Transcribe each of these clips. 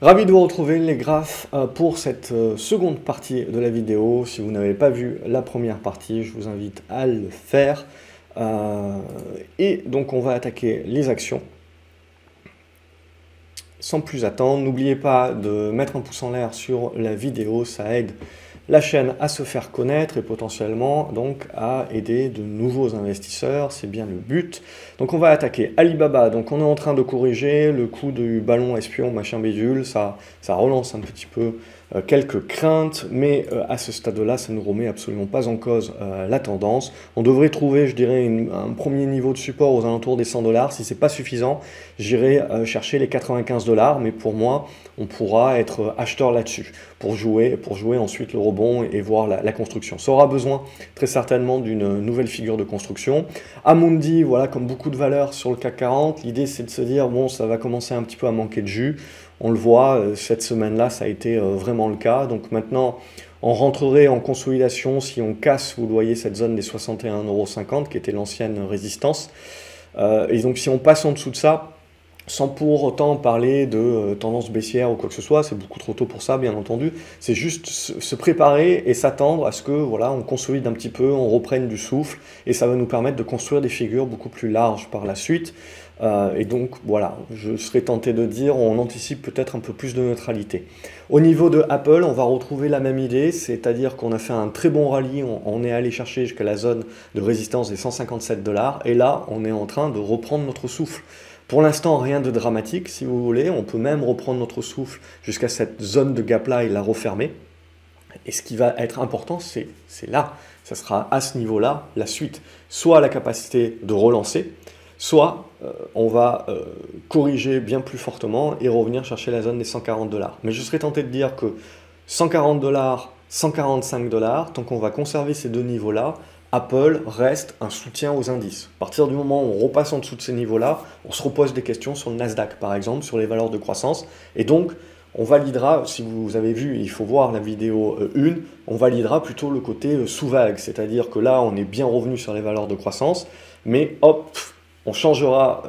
Ravi de vous retrouver les graphes pour cette seconde partie de la vidéo. Si vous n'avez pas vu la première partie, je vous invite à le faire. Et donc on va attaquer les actions. Sans plus attendre, n'oubliez pas de mettre un pouce en l'air sur la vidéo, ça aide la chaîne à se faire connaître et potentiellement donc à aider de nouveaux investisseurs, c'est bien le but. Donc on va attaquer Alibaba, donc on est en train de corriger le coup du ballon espion machin bidule, ça relance un petit peu quelques craintes, mais à ce stade-là, ça ne remet absolument pas en cause la tendance. On devrait trouver, je dirais, un premier niveau de support aux alentours des 100 $. Si c'est pas suffisant, j'irai chercher les 95 $, mais pour moi, on pourra être acheteur là-dessus pour jouer ensuite le rebond et voir la construction. Ça aura besoin très certainement d'une nouvelle figure de construction. Amundi, voilà, comme beaucoup de valeurs sur le CAC 40, l'idée c'est de se dire, bon, ça va commencer un petit peu à manquer de jus. On le voit, cette semaine-là, ça a été vraiment le cas. Donc maintenant, on rentrerait en consolidation si on casse, vous le voyez, cette zone des 61,50 € qui était l'ancienne résistance. Et donc si on passe en dessous de ça, sans pour autant parler de tendance baissière ou quoi que ce soit, c'est beaucoup trop tôt pour ça, bien entendu. C'est juste se préparer et s'attendre à ce que voilà, on consolide un petit peu, on reprenne du souffle, et ça va nous permettre de construire des figures beaucoup plus larges par la suite. Et donc voilà, je serais tenté de dire, on anticipe peut-être un peu plus de neutralité. Au niveau de Apple, on va retrouver la même idée, c'est-à-dire qu'on a fait un très bon rallye, on est allé chercher jusqu'à la zone de résistance des 157 $, et là, on est en train de reprendre notre souffle. Pour l'instant, rien de dramatique, si vous voulez. On peut même reprendre notre souffle jusqu'à cette zone de gap-là et la refermer. Et ce qui va être important, c'est là. Ça sera à ce niveau-là la suite. Soit la capacité de relancer, soit on va corriger bien plus fortement et revenir chercher la zone des 140 $. Mais je serais tenté de dire que 140 $, 145 $, tant qu'on va conserver ces deux niveaux-là, Apple reste un soutien aux indices. À partir du moment où on repasse en dessous de ces niveaux-là, on se repose des questions sur le Nasdaq, par exemple, sur les valeurs de croissance. Et donc, on validera, si vous avez vu, il faut voir la vidéo 1, on validera plutôt le côté sous-vague. C'est-à-dire que là, on est bien revenu sur les valeurs de croissance, mais hop, on changera,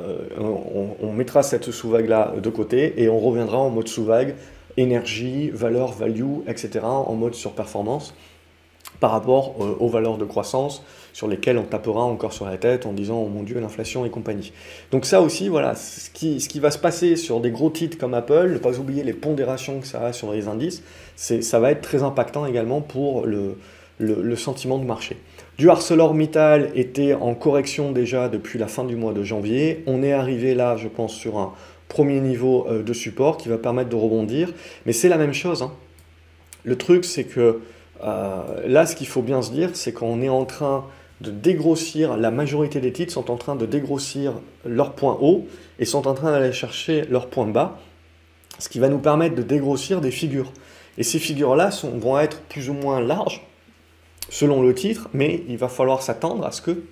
on mettra cette sous-vague-là de côté et on reviendra en mode sous-vague, énergie, valeur, value, etc., en mode surperformance, par rapport aux valeurs de croissance sur lesquelles on tapera encore sur la tête en disant « Oh mon Dieu, l'inflation et compagnie ». Donc ça aussi, voilà, ce qui va se passer sur des gros titres comme Apple, ne pas oublier les pondérations que ça a sur les indices, ça va être très impactant également pour le sentiment de marché. Du ArcelorMittal était en correction déjà depuis la fin du mois de janvier. On est arrivé là, je pense, sur un premier niveau de support qui va permettre de rebondir. Mais c'est la même chose, hein. Le truc, c'est que là, ce qu'il faut bien se dire, c'est qu'on est en train de dégrossir, la majorité des titres sont en train de dégrossir leur point haut et sont en train d'aller chercher leur point bas, ce qui va nous permettre de dégrossir des figures. Et ces figures-là vont être plus ou moins larges, selon le titre, mais il va falloir s'attendre à ce que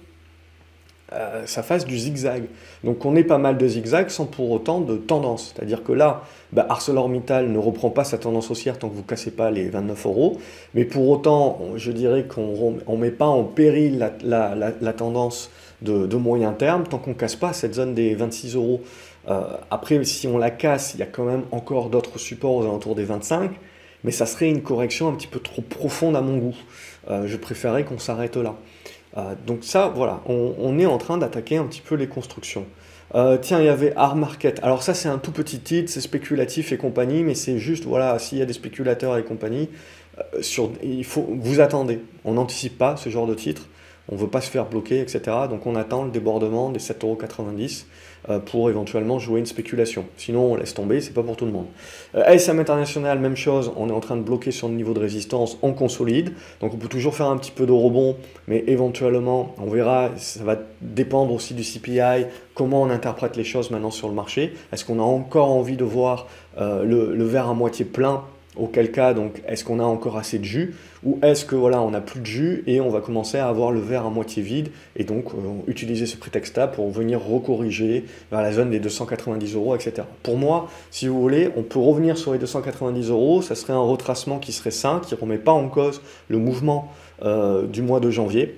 ça fasse du zigzag. Donc on est pas mal de zigzags sans pour autant de tendance. C'est-à-dire que là, ArcelorMittal ne reprend pas sa tendance haussière tant que vous ne cassez pas les 29 €. Mais pour autant, je dirais qu'on ne met pas en péril la tendance de moyen terme tant qu'on ne casse pas cette zone des 26 €. Après, si on la casse, il y a quand même encore d'autres supports aux alentours des 25, mais ça serait une correction un petit peu trop profonde à mon goût. Je préférerais qu'on s'arrête là. Donc ça, voilà, on est en train d'attaquer un petit peu les constructions. Tiens, il y avait Art Market. Alors ça, c'est un tout petit titre, c'est spéculatif et compagnie, mais c'est juste, voilà, s'il y a des spéculateurs et compagnie, vous attendez. On n'anticipe pas ce genre de titre. On ne veut pas se faire bloquer, etc. Donc on attend le débordement des 7,90 € pour éventuellement jouer une spéculation. Sinon, on laisse tomber, c'est pas pour tout le monde. ASM International, même chose, on est en train de bloquer sur le niveau de résistance, on consolide. Donc on peut toujours faire un petit peu de rebond, mais éventuellement, on verra, ça va dépendre aussi du CPI, comment on interprète les choses maintenant sur le marché. Est-ce qu'on a encore envie de voir le verre à moitié plein? Auquel cas, donc, est-ce qu'on a encore assez de jus? Ou est-ce que voilà, on n'a plus de jus et on va commencer à avoir le verre à moitié vide et donc utiliser ce prétexte-là pour venir recorriger vers la zone des 290 €, etc. Pour moi, si vous voulez, on peut revenir sur les 290 €, ça serait un retracement qui serait sain, qui ne remet pas en cause le mouvement du mois de janvier.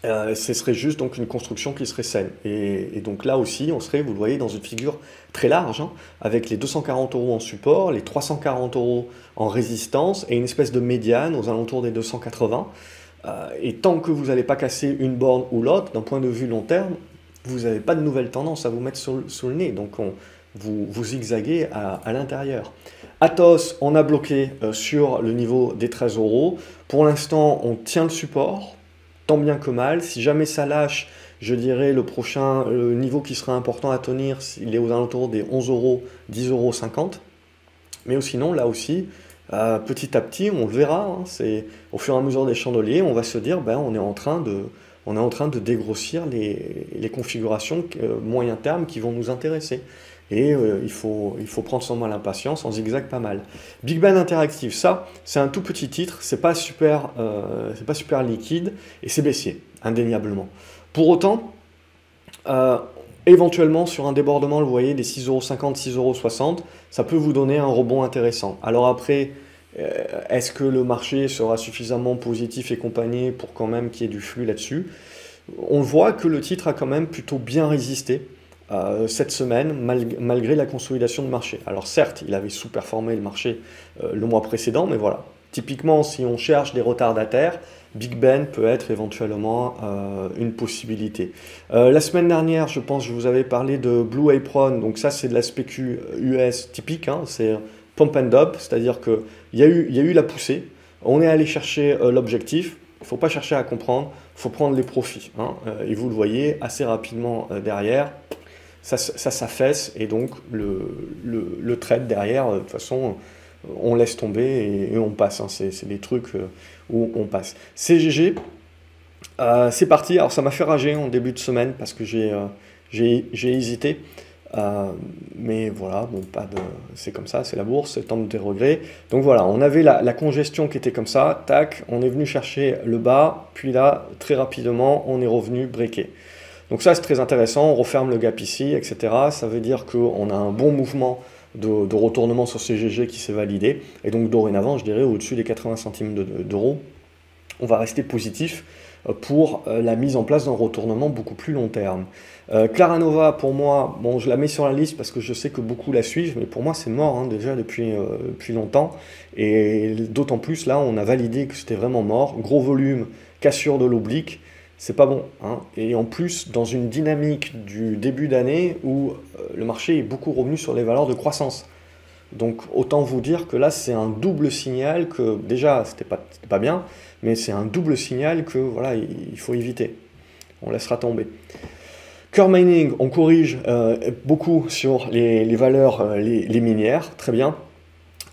Ce serait juste donc une construction qui serait saine. Et donc là aussi, on serait, vous le voyez, dans une figure très large, hein, avec les 240 € en support, les 340 € en résistance et une espèce de médiane aux alentours des 280. Et tant que vous n'allez pas casser une borne ou l'autre, d'un point de vue long terme, vous n'avez pas de nouvelle tendance à vous mettre sous le nez. Donc vous zigzaguez à l'intérieur. Atos, on a bloqué sur le niveau des 13 €. Pour l'instant, on tient le support, tant bien que mal. Si jamais ça lâche, je dirais le prochain niveau qui sera important à tenir, il est aux alentours des 11 €, 10,50 €. Mais sinon, là aussi, petit à petit, on le verra, hein, c'est au fur et à mesure des chandeliers, on va se dire, ben, on est en train de dégrossir les configurations moyen terme qui vont nous intéresser. Et il faut prendre son mal à patience, en zigzag pas mal. Big Ben Interactive, ça, c'est un tout petit titre, c'est pas super liquide, et c'est baissier, indéniablement. Pour autant, éventuellement, sur un débordement, vous voyez, des 6,50 €, 6,60 €, ça peut vous donner un rebond intéressant. Alors après, est-ce que le marché sera suffisamment positif et compagnie pour quand même qu'il y ait du flux là-dessus? On voit que le titre a quand même plutôt bien résisté cette semaine, malgré la consolidation de marché. Alors certes, il avait sous-performé le marché le mois précédent, mais voilà. Typiquement, si on cherche des retardataires, Big Ben peut être éventuellement une possibilité. La semaine dernière, je pense que je vous avais parlé de Blue Apron, donc ça c'est de la spécu US typique, hein, c'est pump and dump, c'est-à-dire qu'il y a eu la poussée, on est allé chercher l'objectif, il ne faut pas chercher à comprendre, il faut prendre les profits, hein, et vous le voyez assez rapidement derrière, ça s'affaisse, et donc le trade derrière, de toute façon, on laisse tomber et on passe, hein, c'est des trucs où on passe. CGG, c'est parti, alors ça m'a fait rager en début de semaine parce que j'ai hésité, mais voilà, bon, c'est comme ça, c'est la bourse, c'est le temps des regrets. Donc voilà, on avait la congestion qui était comme ça, tac, on est venu chercher le bas, puis là, très rapidement, on est revenu breaker. Donc ça, c'est très intéressant, on referme le gap ici, etc. Ça veut dire qu'on a un bon mouvement de retournement sur CGG qui s'est validé. Et donc dorénavant, je dirais au-dessus des 80 centimes d'euros, on va rester positif pour la mise en place d'un retournement beaucoup plus long terme. Claranova, pour moi, bon, je la mets sur la liste parce que je sais que beaucoup la suivent, mais pour moi c'est mort, hein, déjà depuis longtemps. Et d'autant plus, là, on a validé que c'était vraiment mort. Gros volume, cassure de l'oblique. C'est pas bon, hein. Et en plus, dans une dynamique du début d'année où le marché est beaucoup revenu sur les valeurs de croissance. Donc autant vous dire que là, c'est un double signal que, déjà, c'était pas bien, mais c'est un double signal que, voilà, il faut éviter. On laissera tomber. Core Mining, on corrige beaucoup sur les valeurs, les minières, très bien.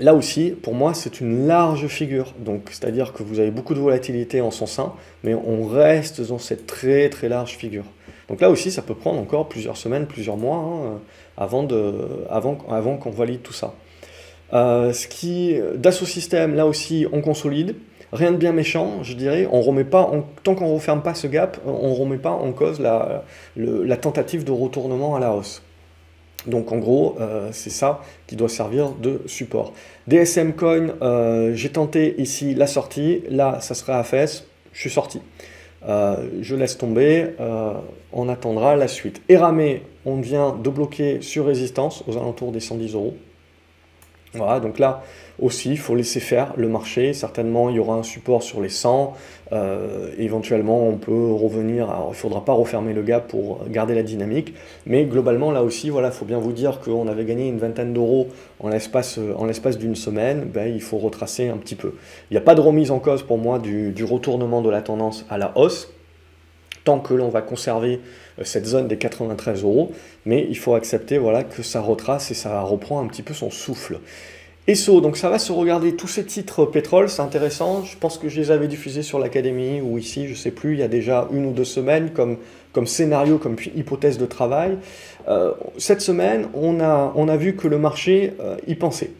Là aussi, pour moi, c'est une large figure. Donc, c'est-à-dire que vous avez beaucoup de volatilité en son sein, mais on reste dans cette très très large figure. Donc là aussi, ça peut prendre encore plusieurs semaines, plusieurs mois, hein, avant qu'on valide tout ça. Dassault Systèmes, là aussi, on consolide. Rien de bien méchant, je dirais. Tant qu'on ne referme pas ce gap, on ne remet pas en cause la tentative de retournement à la hausse. Donc en gros, c'est ça qui doit servir de support. DSM Coin, j'ai tenté ici la sortie, là ça serait AFS, je suis sorti. Je laisse tomber, on attendra la suite. Eramé, on vient de bloquer sur résistance aux alentours des 110 €. Voilà, donc là aussi, il faut laisser faire le marché. Certainement, il y aura un support sur les 100. Éventuellement, on peut revenir. Alors, il ne faudra pas refermer le gap pour garder la dynamique. Mais globalement, là aussi, voilà, il faut bien vous dire qu'on avait gagné une vingtaine d'euros en l'espace d'une semaine. Ben, il faut retracer un petit peu. Il n'y a pas de remise en cause pour moi du retournement de la tendance à la hausse, tant que l'on va conserver cette zone des 93 €, mais il faut accepter, voilà, que ça retrace et ça reprend un petit peu son souffle. ESSO, donc ça va se regarder tous ces titres pétrole, c'est intéressant, je pense que je les avais diffusés sur l'académie ou ici, je ne sais plus, il y a déjà 1 ou 2 semaines comme scénario, comme hypothèse de travail. Cette semaine, on a vu que le marché y pensait.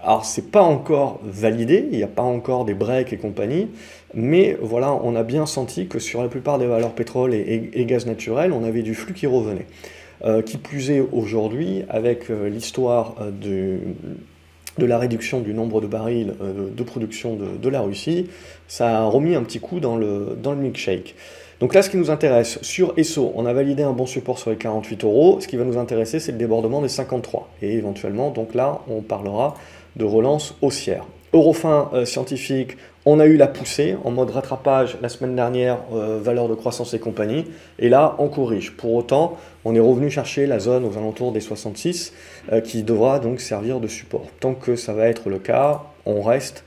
Alors, ce n'est pas encore validé, il n'y a pas encore des breaks et compagnie, mais voilà, on a bien senti que sur la plupart des valeurs pétrole et gaz naturel, on avait du flux qui revenait. Qui plus est aujourd'hui, avec l'histoire de la réduction du nombre de barils de production de la Russie, ça a remis un petit coup dans le milkshake. Donc là, ce qui nous intéresse, sur ESSO, on a validé un bon support sur les 48 euros. Ce qui va nous intéresser, c'est le débordement des 53. Et éventuellement, donc là, on parlera de relance haussière. Eurofin scientifique, on a eu la poussée en mode rattrapage la semaine dernière, valeur de croissance et compagnie. Et là, on corrige. Pour autant, on est revenu chercher la zone aux alentours des 66 qui devra donc servir de support. Tant que ça va être le cas, on reste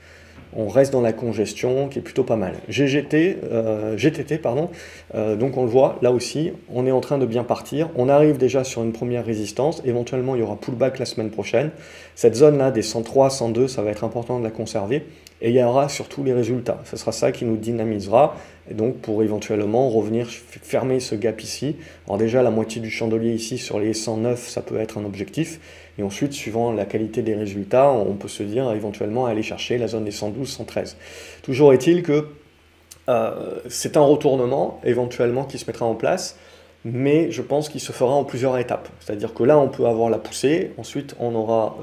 dans la congestion qui est plutôt pas mal. GTT, donc on le voit, là aussi, on est en train de bien partir. On arrive déjà sur une première résistance. Éventuellement, il y aura pullback la semaine prochaine. Cette zone-là, des 103, 102, ça va être important de la conserver. Et il y aura surtout les résultats. Ce sera ça qui nous dynamisera. Et donc, pour éventuellement revenir fermer ce gap ici. Alors déjà, la moitié du chandelier ici sur les 109, ça peut être un objectif. Et ensuite, suivant la qualité des résultats, on peut se dire éventuellement aller chercher la zone des 112, 113. Toujours est-il que c'est un retournement éventuellement qui se mettra en place, mais je pense qu'il se fera en plusieurs étapes. C'est-à-dire que là, on peut avoir la poussée, ensuite on aura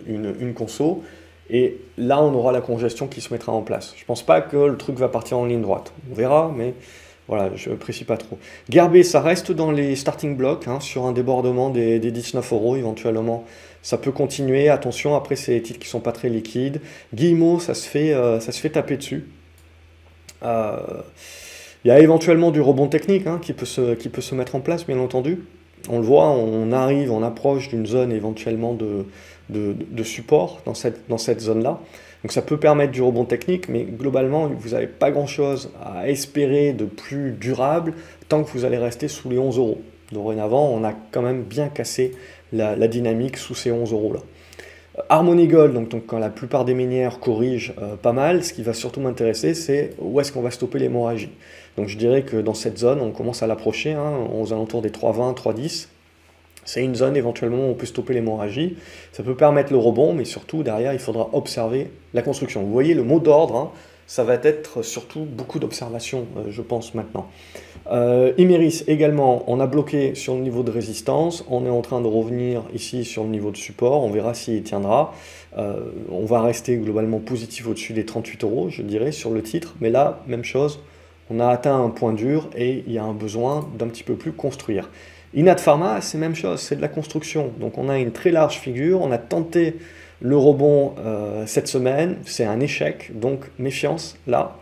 une conso, et là, on aura la congestion qui se mettra en place. Je ne pense pas que le truc va partir en ligne droite. On verra, mais voilà, je ne précise pas trop. Gearbet, ça reste dans les starting blocks, hein, sur un débordement des 19 euros éventuellement. Ça peut continuer, attention, après c'est des titres qui ne sont pas très liquides. Guillemot, ça se fait taper dessus. Il y a éventuellement du rebond technique, hein, qui peut se mettre en place, bien entendu. On le voit, on approche d'une zone éventuellement de support dans cette zone-là. Donc ça peut permettre du rebond technique, mais globalement, vous n'avez pas grand-chose à espérer de plus durable tant que vous allez rester sous les 11 euros. Dorénavant, on a quand même bien cassé la dynamique sous ces 11 euros-là. Harmony Gold, donc quand la plupart des minières corrigent pas mal, ce qui va surtout m'intéresser, c'est où est-ce qu'on va stopper l'hémorragie. Donc je dirais que dans cette zone, on commence à l'approcher, hein, aux alentours des 3,20, 3,10. C'est une zone éventuellement où on peut stopper l'hémorragie. Ça peut permettre le rebond, mais surtout derrière, il faudra observer la construction. Vous voyez, le mot d'ordre, hein, ça va être surtout beaucoup d'observation, je pense, maintenant. Imerys également, on a bloqué sur le niveau de résistance. On est en train de revenir ici sur le niveau de support. On verra s'il tiendra. On va rester globalement positif au-dessus des 38 euros, je dirais, sur le titre. Mais là, même chose, on a atteint un point dur et il y a un besoin d'un petit peu plus construire. Inat Pharma, c'est la même chose, c'est de la construction. Donc on a une très large figure, on a tenté le rebond cette semaine, c'est un échec, donc méfiance là.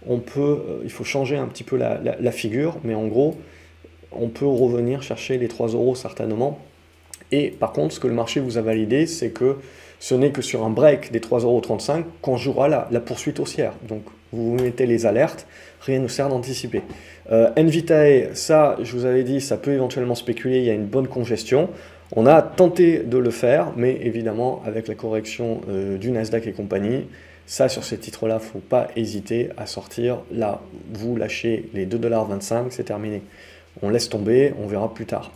Il faut changer un petit peu la figure, mais en gros, on peut revenir chercher les 3 euros certainement. Et par contre, ce que le marché vous a validé, c'est que ce n'est que sur un break des 3,35 € qu'on jouera la poursuite haussière. Donc vous mettez les alertes, rien ne sert d'anticiper. Nvitae, ça, je vous avais dit, ça peut éventuellement spéculer, il y a une bonne congestion. On a tenté de le faire, mais évidemment, avec la correction du Nasdaq et compagnie, ça, sur ces titres-là, il ne faut pas hésiter à sortir. Là, vous lâchez les 2,25 $, c'est terminé. On laisse tomber, on verra plus tard.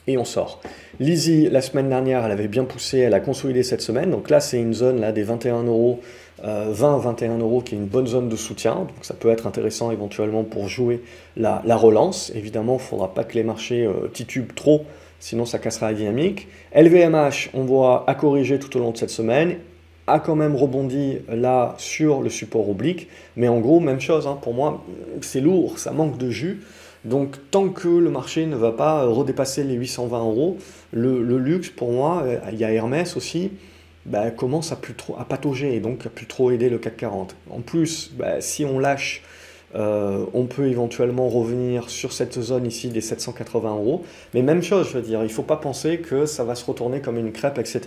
Et on sort. Lizzie, la semaine dernière, elle avait bien poussé, elle a consolidé cette semaine. Donc là, c'est une zone là, des 21 €, 20-21 € qui est une bonne zone de soutien. Donc ça peut être intéressant éventuellement pour jouer la relance. Évidemment, il ne faudra pas que les marchés titubent trop, sinon ça cassera la dynamique. LVMH, on voit, a corrigé tout au long de cette semaine, a quand même rebondi là sur le support oblique. Mais en gros, même chose, hein, pour moi, c'est lourd, ça manque de jus. Donc tant que le marché ne va pas redépasser les 820 €, le luxe pour moi, il y a Hermès aussi, commence à patauger et donc à plus trop aider le CAC 40. En plus, si on lâche, on peut éventuellement revenir sur cette zone ici des 780 €. Mais même chose, je veux dire, il ne faut pas penser que ça va se retourner comme une crêpe, etc.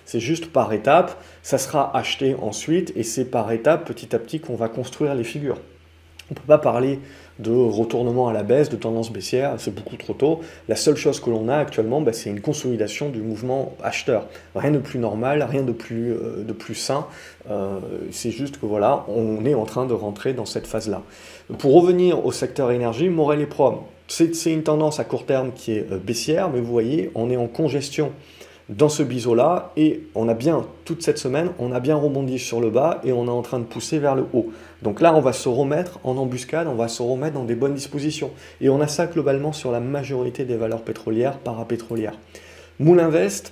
C'est juste par étapes, ça sera acheté ensuite et c'est par étapes, petit à petit, qu'on va construire les figures. On ne peut pas parler de retournement à la baisse, de tendance baissière, c'est beaucoup trop tôt. La seule chose que l'on a actuellement, c'est une consolidation du mouvement acheteur. Rien de plus normal, rien de plus sain. C'est juste que voilà, on est en train de rentrer dans cette phase-là. Pour revenir au secteur énergie, Morel et Prom, c'est une tendance à court terme qui est baissière, mais vous voyez, on est en congestion dans ce biseau-là, et on a bien, toute cette semaine, on a bien rebondi sur le bas, et on est en train de pousser vers le haut. Donc là, on va se remettre en embuscade, on va se remettre dans des bonnes dispositions. Et on a ça globalement sur la majorité des valeurs pétrolières, parapétrolières. Moulinvest,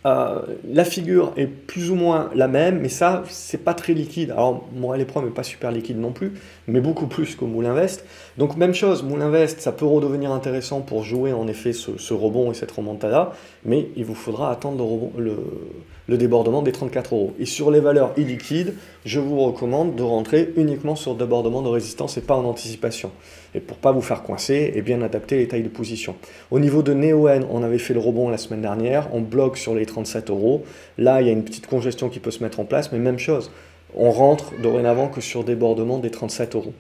La figure est plus ou moins la même, mais ça, c'est pas très liquide. Alors, Morel et Prom n'est pas super liquide non plus, mais beaucoup plus qu'au Moulinvest. Donc, même chose, Moulinvest, ça peut redevenir intéressant pour jouer en effet ce rebond et cette remontada, mais il vous faudra attendre le débordement des 34 euros. Et sur les valeurs illiquides, je vous recommande de rentrer uniquement sur débordement de résistance et pas en anticipation. Et pour pas vous faire coincer et bien adapter les tailles de position. Au niveau de Neoen, on avait fait le rebond la semaine dernière, on bloque sur les 37 euros. Là, il y a une petite congestion qui peut se mettre en place, mais même chose, on rentre dorénavant que sur débordement des 37 euros.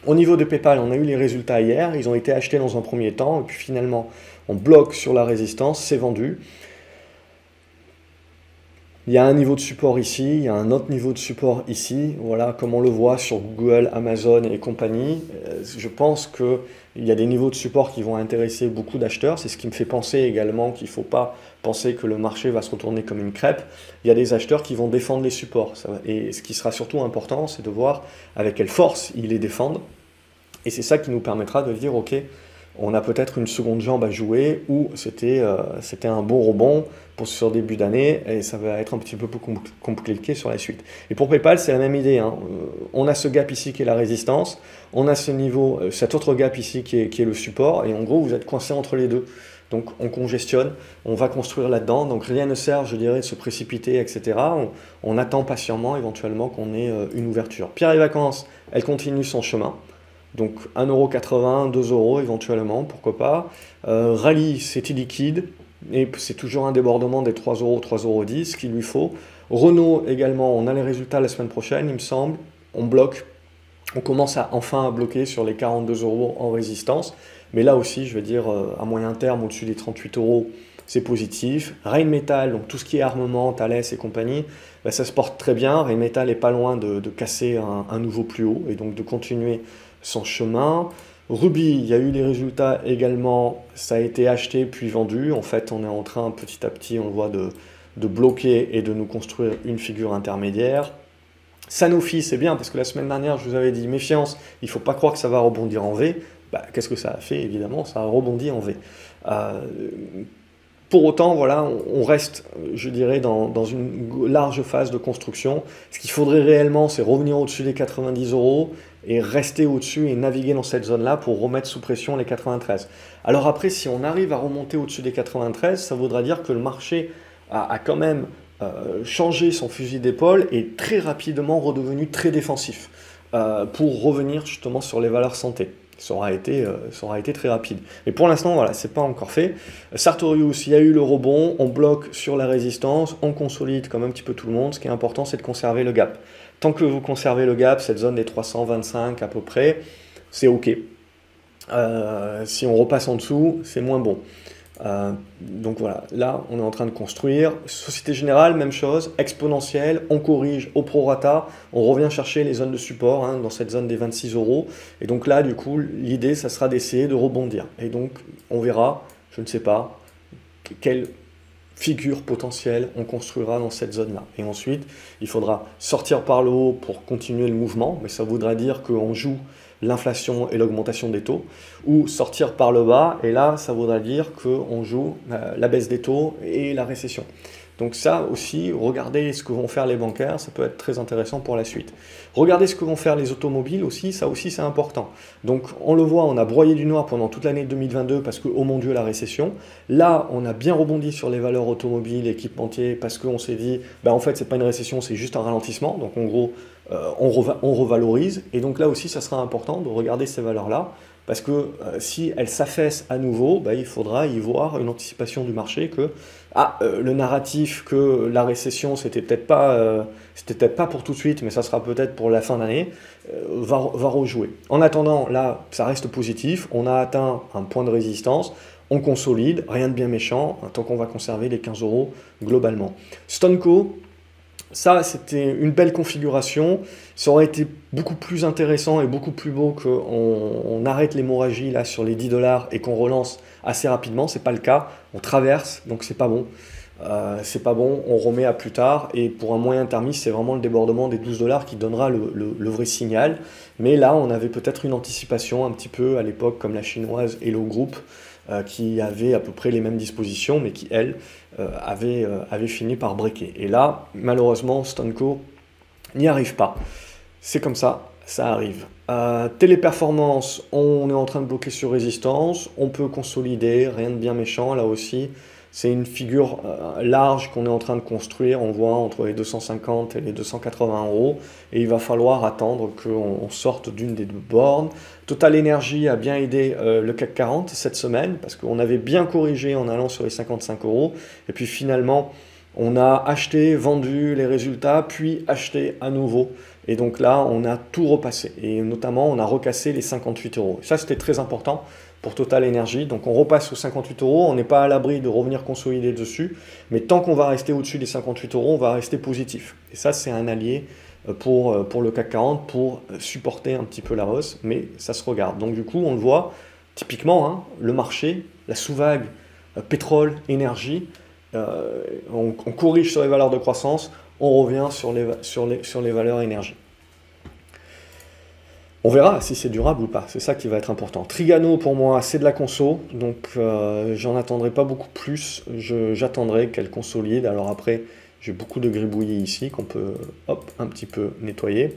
Au niveau de PayPal, on a eu les résultats hier, ils ont été achetés dans un premier temps, et puis finalement, on bloque sur la résistance, c'est vendu. Il y a un niveau de support ici, il y a un autre niveau de support ici, voilà, comme on le voit sur Google, Amazon et compagnie. Je pense qu'il y a des niveaux de support qui vont intéresser beaucoup d'acheteurs. C'est ce qui me fait penser également qu'il ne faut pas penser que le marché va se retourner comme une crêpe. Il y a des acheteurs qui vont défendre les supports. Et ce qui sera surtout important, c'est de voir avec quelle force ils les défendent. Et c'est ça qui nous permettra de dire, ok, on a peut-être une seconde jambe à jouer ou c'était un bon rebond pour ce début d'année et ça va être un petit peu plus compliqué sur la suite. Et pour PayPal, c'est la même idée. Hein. On a ce gap ici qui est la résistance, on a ce niveau, cet autre gap ici qui est le support et en gros, vous êtes coincé entre les deux. Donc on congestionne, on va construire là-dedans, donc rien ne sert, je dirais, de se précipiter, etc. On attend patiemment éventuellement qu'on ait une ouverture. Pierre et Vacances, elle continue son chemin. Donc 1,80 €, 2 € éventuellement, pourquoi pas. Rallye, c'est illiquide, et c'est toujours un débordement des 3 €, 3,10 € qu'il lui faut. Renault également, on a les résultats la semaine prochaine, il me semble. On bloque, on commence enfin à bloquer sur les 42 € en résistance. Mais là aussi, je veux dire, à moyen terme, au-dessus des 38 €, c'est positif. Rheinmetall, donc tout ce qui est armement, Thales et compagnie, ben, ça se porte très bien. Rheinmetall n'est pas loin de casser un nouveau plus haut, et donc de continuer son chemin. Ruby, il y a eu les résultats également, ça a été acheté puis vendu. En fait, on est en train petit à petit, on le voit, de bloquer et de nous construire une figure intermédiaire. Sanofi, c'est bien parce que la semaine dernière, je vous avais dit méfiance, il ne faut pas croire que ça va rebondir en V. Bah, qu'est-ce que ça a fait? Évidemment, ça a rebondi en V. Pour autant, voilà, on reste, je dirais, dans une large phase de construction. Ce qu'il faudrait réellement, c'est revenir au-dessus des 90 € et rester au-dessus et naviguer dans cette zone-là pour remettre sous pression les 93. Alors après, si on arrive à remonter au-dessus des 93, ça voudra dire que le marché a quand même changé son fusil d'épaule et très rapidement redevenu très défensif pour revenir justement sur les valeurs santé. Ça aura été très rapide. Mais pour l'instant, voilà, c'est pas encore fait. Sartorius, il y a eu le rebond, on bloque sur la résistance, on consolide comme un petit peu tout le monde. Ce qui est important, c'est de conserver le gap. Tant que vous conservez le gap, cette zone des 325 à peu près, c'est OK. Si on repasse en dessous, c'est moins bon. Donc voilà, là on est en train de construire. Société Générale, même chose, exponentielle, on corrige au prorata, on revient chercher les zones de support hein, dans cette zone des 26 €. Et donc là, du coup, l'idée, ça sera d'essayer de rebondir. Et donc, on verra, je ne sais pas, quelle figure potentielle on construira dans cette zone-là. Et ensuite, il faudra sortir par le haut pour continuer le mouvement, mais ça voudra dire qu'on joue l'inflation et l'augmentation des taux, ou sortir par le bas, et là, ça voudra dire qu'on joue la baisse des taux et la récession. Donc ça aussi, regardez ce que vont faire les bancaires, ça peut être très intéressant pour la suite. Regardez ce que vont faire les automobiles aussi, ça aussi c'est important. Donc on le voit, on a broyé du noir pendant toute l'année 2022 parce que, oh mon Dieu, la récession. Là, on a bien rebondi sur les valeurs automobiles, équipementiers, parce qu'on s'est dit, ben en fait, c'est pas une récession, c'est juste un ralentissement. Donc en gros, on revalorise. Et donc là aussi, ça sera important de regarder ces valeurs-là. Parce que si elles s'affaissent à nouveau, bah, il faudra y voir une anticipation du marché que le narratif que la récession, c'était peut-être pas pour tout de suite, mais ça sera peut-être pour la fin d'année, va rejouer. En attendant, là, ça reste positif. On a atteint un point de résistance. On consolide, rien de bien méchant, tant qu'on va conserver les 15 € globalement. Stonco, ça, c'était une belle configuration. Ça aurait été beaucoup plus intéressant et beaucoup plus beau qu'on arrête l'hémorragie là sur les 10 $ et qu'on relance assez rapidement. C'est pas le cas. On traverse, donc c'est pas bon. C'est pas bon, on remet à plus tard. Et pour un moyen termiste, c'est vraiment le débordement des 12 $ qui donnera le vrai signal. Mais là, on avait peut-être une anticipation un petit peu à l'époque, comme la chinoise Hello Group, qui avaient à peu près les mêmes dispositions, mais qui, elles, avaient fini par breaker. Et là, malheureusement, Stonco n'y arrive pas. C'est comme ça arrive. Téléperformance, on est en train de bloquer sur résistance, on peut consolider, rien de bien méchant, là aussi. C'est une figure large qu'on est en train de construire, on voit entre les 250 et les 280 euros, et il va falloir attendre qu'on sorte d'une des deux bornes. Total Energy a bien aidé le CAC 40 cette semaine, parce qu'on avait bien corrigé en allant sur les 55 euros, et puis finalement, on a acheté, vendu les résultats, puis acheté à nouveau. Et donc là, on a tout repassé, et notamment, on a recassé les 58 euros. Ça, c'était très important pour Total Energy. Donc on repasse aux 58 euros, on n'est pas à l'abri de revenir consolider dessus, mais tant qu'on va rester au-dessus des 58 euros, on va rester positif. Et ça, c'est un allié pour le CAC 40, pour supporter un petit peu la hausse, mais ça se regarde. Donc du coup, on le voit, typiquement, hein, le marché, la sous-vague pétrole, énergie, on corrige sur les valeurs de croissance, on revient sur les valeurs énergie. On verra si c'est durable ou pas, c'est ça qui va être important. Trigano, pour moi, c'est de la conso, donc j'en attendrai pas beaucoup plus, j'attendrai qu'elle consolide. Alors après, j'ai beaucoup de gribouillis ici qu'on peut un petit peu nettoyer.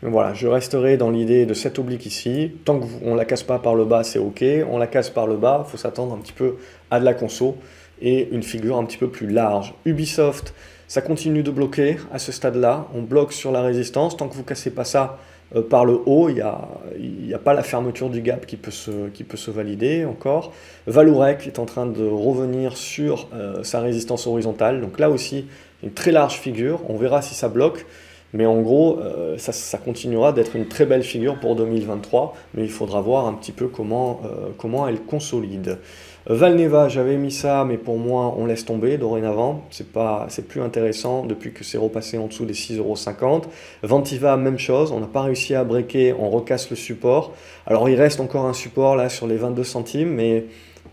Voilà, je resterai dans l'idée de cette oblique ici. Tant qu'on ne la casse pas par le bas, c'est OK. On la casse par le bas, il faut s'attendre un petit peu à de la conso et une figure un petit peu plus large. Ubisoft, ça continue de bloquer à ce stade-là. On bloque sur la résistance. Tant que vous ne cassez pas ça par le haut, il n'y a pas la fermeture du gap qui peut se valider encore. Vallourec est en train de revenir sur sa résistance horizontale. Donc là aussi, une très large figure. On verra si ça bloque. Mais en gros, ça continuera d'être une très belle figure pour 2023, mais il faudra voir un petit peu comment elle consolide. Valneva, j'avais mis ça, mais pour moi, on laisse tomber dorénavant. C'est plus intéressant depuis que c'est repassé en dessous des 6,50 €. Ventiva, même chose, on n'a pas réussi à breaker, on recasse le support. Alors, il reste encore un support là sur les 22 centimes, mais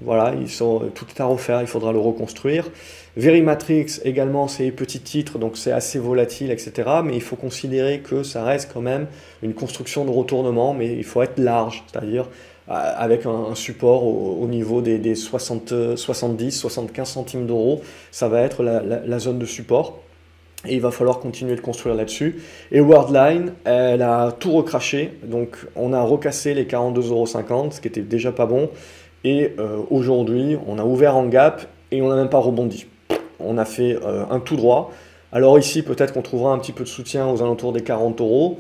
voilà, tout est à refaire, il faudra le reconstruire. Verimatrix, également, c'est petits titres, donc c'est assez volatile, etc. Mais il faut considérer que ça reste quand même une construction de retournement, mais il faut être large, c'est-à-dire avec un support au niveau des 70-75 centimes d'euros. Ça va être la zone de support. Et il va falloir continuer de construire là-dessus. Et Worldline, elle a tout recraché. Donc on a recassé les 42,50 €, ce qui était déjà pas bon. Et aujourd'hui, on a ouvert en gap et on n'a même pas rebondi. On a fait un tout droit. Alors ici, peut-être qu'on trouvera un petit peu de soutien aux alentours des 40 €.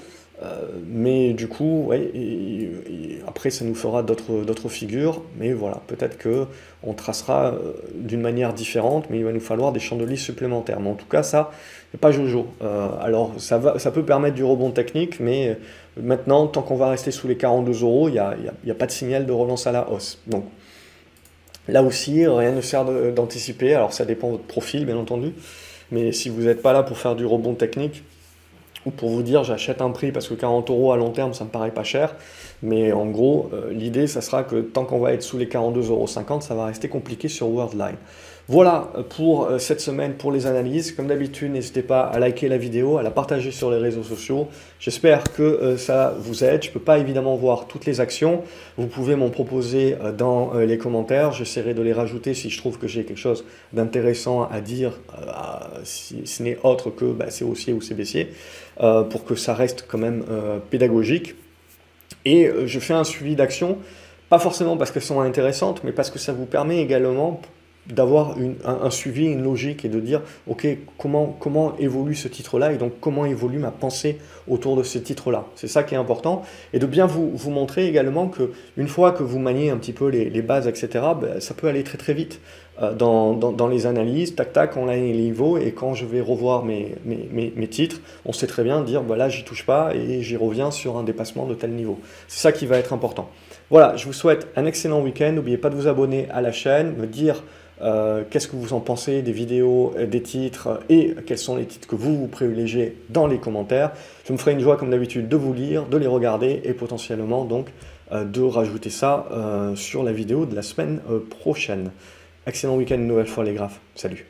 Mais du coup, ouais, après ça nous fera d'autres figures, mais voilà, peut-être qu'on tracera d'une manière différente, mais il va nous falloir des chandeliers supplémentaires. Mais en tout cas, ça, c'est pas Jojo. Alors, ça peut permettre du rebond technique, mais maintenant, tant qu'on va rester sous les 42 €, il n'y a pas de signal de relance à la hausse. Donc, là aussi, rien ne sert d'anticiper. Alors, ça dépend de votre profil, bien entendu, mais si vous n'êtes pas là pour faire du rebond technique, ou pour vous dire j'achète un prix parce que 40 € à long terme ça me paraît pas cher, mais en gros l'idée ça sera que tant qu'on va être sous les 42,50 €, ça va rester compliqué sur Worldline. Voilà pour cette semaine pour les analyses. Comme d'habitude, n'hésitez pas à liker la vidéo, à la partager sur les réseaux sociaux. J'espère que ça vous aide. Je ne peux pas évidemment voir toutes les actions. Vous pouvez m'en proposer dans les commentaires. J'essaierai de les rajouter si je trouve que j'ai quelque chose d'intéressant à dire, si ce n'est autre que c'est haussier ou c'est baissier, pour que ça reste quand même pédagogique. Et je fais un suivi d'actions, pas forcément parce qu'elles sont intéressantes, mais parce que ça vous permet également d'avoir un suivi, une logique et de dire ok, comment évolue ce titre-là et donc comment évolue ma pensée autour de ce titre-là. C'est ça qui est important et de bien vous montrer également que une fois que vous maniez un petit peu les bases, etc., ça peut aller très très vite dans les analyses, tac tac, on a les niveaux et quand je vais revoir mes titres, on sait très bien dire là j'y touche pas et j'y reviens sur un dépassement de tel niveau. C'est ça qui va être important. Voilà, je vous souhaite un excellent week-end. N'oubliez pas de vous abonner à la chaîne, me dire qu'est-ce que vous en pensez des vidéos, des titres et quels sont les titres que vous privilégiez dans les commentaires. Je me ferai une joie comme d'habitude de vous lire, de les regarder et potentiellement donc de rajouter ça sur la vidéo de la semaine prochaine. Excellent week-end une nouvelle fois les graphes. Salut.